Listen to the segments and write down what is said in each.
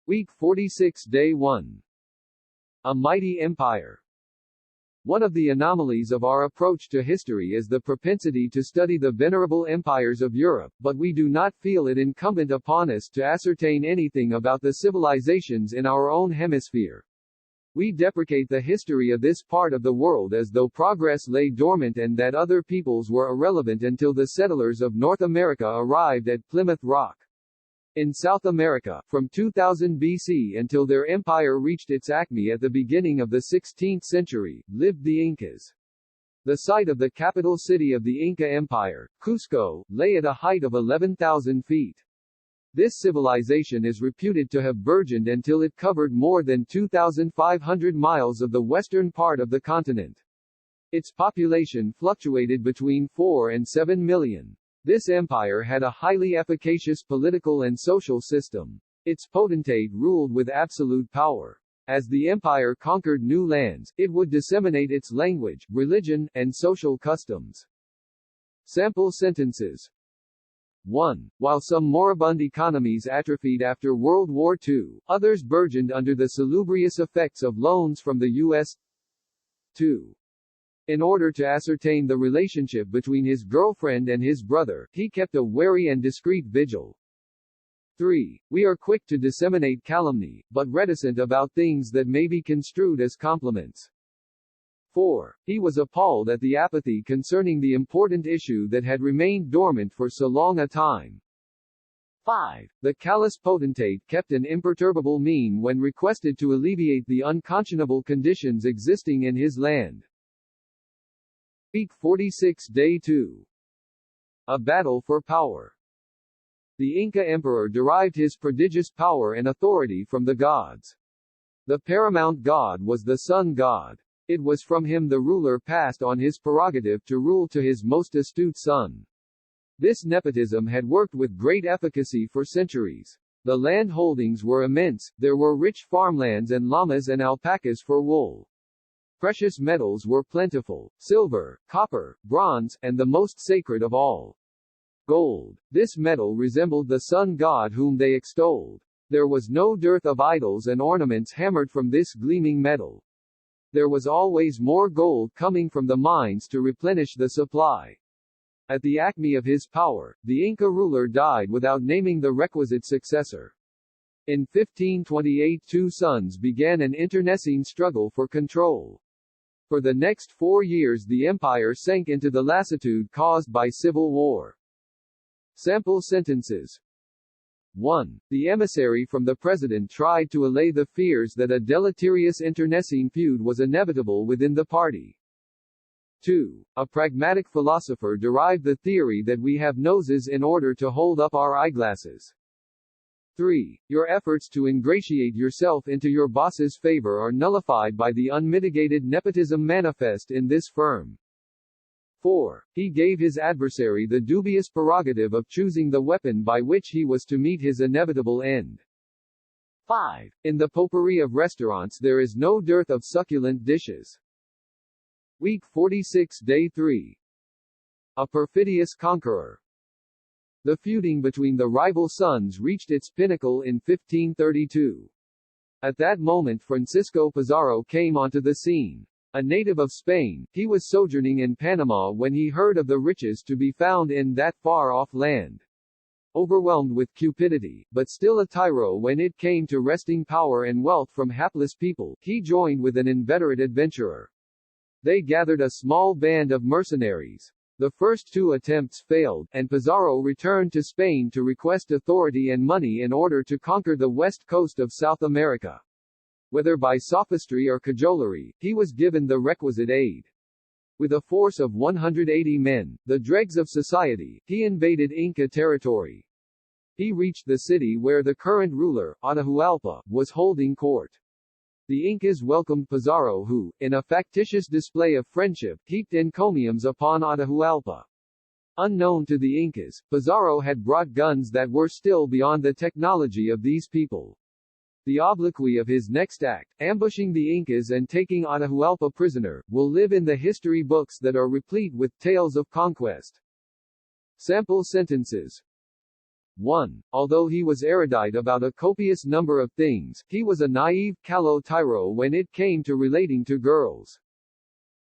Week 46 Day 1. A mighty empire. One of the anomalies of our approach to history is the propensity to study the venerable empires of Europe, but we do not feel it incumbent upon us to ascertain anything about the civilizations in our own hemisphere. We deprecate the history of this part of the world as though progress lay dormant and that other peoples were irrelevant until the settlers of North America arrived at Plymouth Rock. In South America, from 2000 BC until their empire reached its acme at the beginning of the 16th century, lived the Incas. The site of the capital city of the Inca Empire, Cusco, lay at a height of 11,000 feet. This civilization is reputed to have burgeoned until it covered more than 2,500 miles of the western part of the continent. Its population fluctuated between 4 and 7 million. This empire had a highly efficacious political and social system. Its potentate ruled with absolute power. As the empire conquered new lands, it would disseminate its language, religion, and social customs. Sample sentences. 1. While some moribund economies atrophied after World War II, others burgeoned under the salubrious effects of loans from the U.S. 2. In order to ascertain the relationship between his girlfriend and his brother, he kept a wary and discreet vigil. 3. We are quick to disseminate calumny, but reticent about things that may be construed as compliments. 4. He was appalled at the apathy concerning the important issue that had remained dormant for so long a time. 5. The callous potentate kept an imperturbable mien when requested to alleviate the unconscionable conditions existing in his land. Week 46 Day 2. A battle for power. The Inca emperor derived his prodigious power and authority from the gods. The paramount god was the sun god. It was from him the ruler passed on his prerogative to rule to his most astute son. This nepotism had worked with great efficacy for centuries. The land holdings were immense, there were rich farmlands and llamas and alpacas for wool. Precious metals were plentiful: silver, copper, bronze, and the most sacred of all, gold. This metal resembled the sun god whom they extolled. There was no dearth of idols and ornaments hammered from this gleaming metal. There was always more gold coming from the mines to replenish the supply. At the acme of his power, the Inca ruler died without naming the requisite successor. In 1528 two sons began an internecine struggle for control. For the next 4 years the empire sank into the lassitude caused by civil war. Sample sentences. 1. The emissary from the president tried to allay the fears that a deleterious internecine feud was inevitable within the party. 2. A pragmatic philosopher derived the theory that we have noses in order to hold up our eyeglasses. 3. Your efforts to ingratiate yourself into your boss's favor are nullified by the unmitigated nepotism manifest in this firm. 4. He gave his adversary the dubious prerogative of choosing the weapon by which he was to meet his inevitable end. 5. In the potpourri of restaurants there is no dearth of succulent dishes. Week 46 Day 3. A Perfidious Conqueror. The feuding between the rival sons reached its pinnacle in 1532. At that moment Francisco Pizarro came onto the scene. A native of Spain, he was sojourning in Panama when he heard of the riches to be found in that far-off land. Overwhelmed with cupidity, but still a tyro when it came to wresting power and wealth from hapless people, he joined with an inveterate adventurer. They gathered a small band of mercenaries. The first 2 attempts failed, and Pizarro returned to Spain to request authority and money in order to conquer the west coast of South America. Whether by sophistry or cajolery, he was given the requisite aid. With a force of 180 men, the dregs of society, he invaded Inca territory. He reached the city where the current ruler, Atahualpa, was holding court. The Incas welcomed Pizarro who, in a factitious display of friendship, heaped encomiums upon Atahualpa. Unknown to the Incas, Pizarro had brought guns that were still beyond the technology of these people. The obloquy of his next act, ambushing the Incas and taking Atahualpa prisoner, will live in the history books that are replete with tales of conquest. Sample sentences. 1. Although he was erudite about a copious number of things, he was a naive, callow tyro when it came to relating to girls.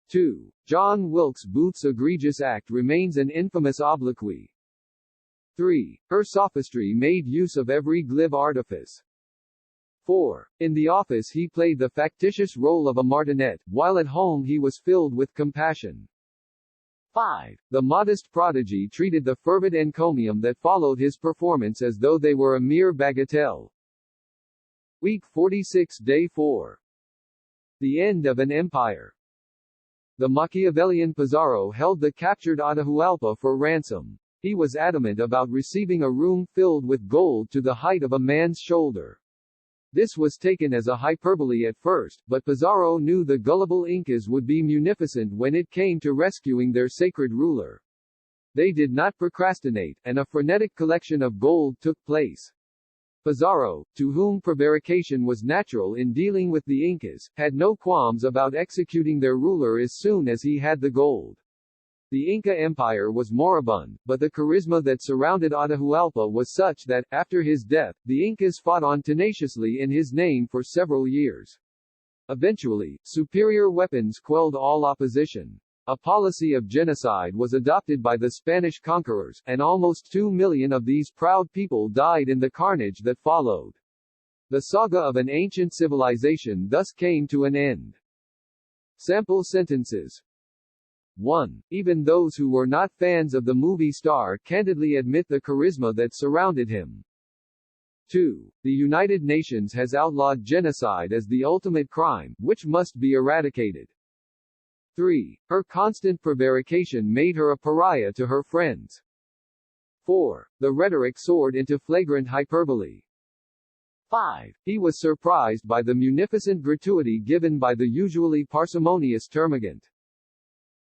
2. John Wilkes Booth's egregious act remains an infamous obloquy. 3. Her sophistry made use of every glib artifice. 4. In the office he played the factitious role of a martinet, while at home he was filled with compassion. 5. The modest prodigy treated the fervid encomium that followed his performance as though they were a mere bagatelle. Week 46, Day 4. The End of an Empire. The Machiavellian Pizarro held the captured Atahualpa for ransom. He was adamant about receiving a room filled with gold to the height of a man's shoulder. This was taken as a hyperbole at first, but Pizarro knew the gullible Incas would be munificent when it came to rescuing their sacred ruler. They did not procrastinate, and a frenetic collection of gold took place. Pizarro, to whom prevarication was natural in dealing with the Incas, had no qualms about executing their ruler as soon as he had the gold. The Inca Empire was moribund, but the charisma that surrounded Atahualpa was such that, after his death, the Incas fought on tenaciously in his name for several years. Eventually, superior weapons quelled all opposition. A policy of genocide was adopted by the Spanish conquerors, and almost 2 million of these proud people died in the carnage that followed. The saga of an ancient civilization thus came to an end. Sample sentences. 1. Even those who were not fans of the movie star candidly admit the charisma that surrounded him. 2. The United Nations has outlawed genocide as the ultimate crime, which must be eradicated. 3. Her constant prevarication made her a pariah to her friends. 4. The rhetoric soared into flagrant hyperbole. 5. He was surprised by the munificent gratuity given by the usually parsimonious termagant.